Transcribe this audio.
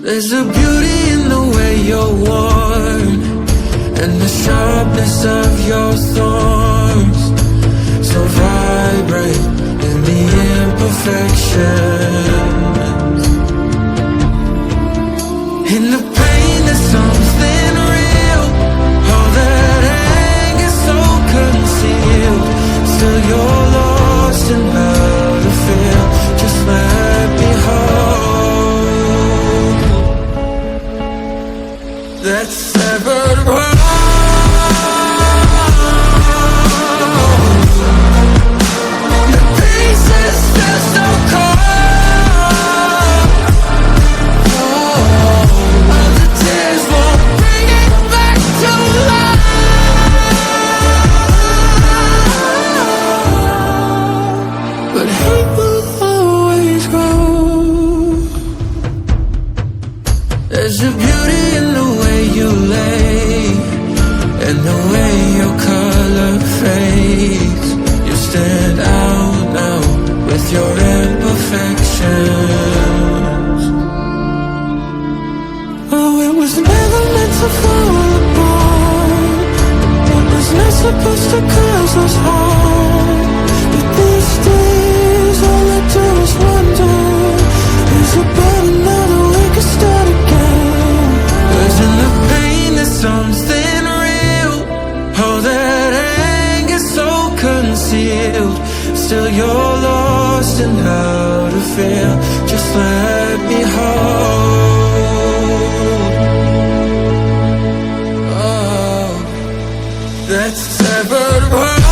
There's a beauty in the way you're worn, and the sharpness of your thorns, so vibrant in the imperfections. In the pain there's something real, all that anger so concealed. Still you're lost in how to feel, just let me hold that severed world. The pieces still so cold. All the tears won't bring it back to life, but hate will always grow. There's a beauty in the way you lay, and the way your color fades. You stand out now with your imperfections. Oh, it was never meant to fall apart. It was not supposed to cause us harm. But these days all I do is wonder, is it better now that we can start again? 'Cause in the pain there's something real, all that anger so concealed. Still you're lost in how to feel, just let me hold oh, that severed world.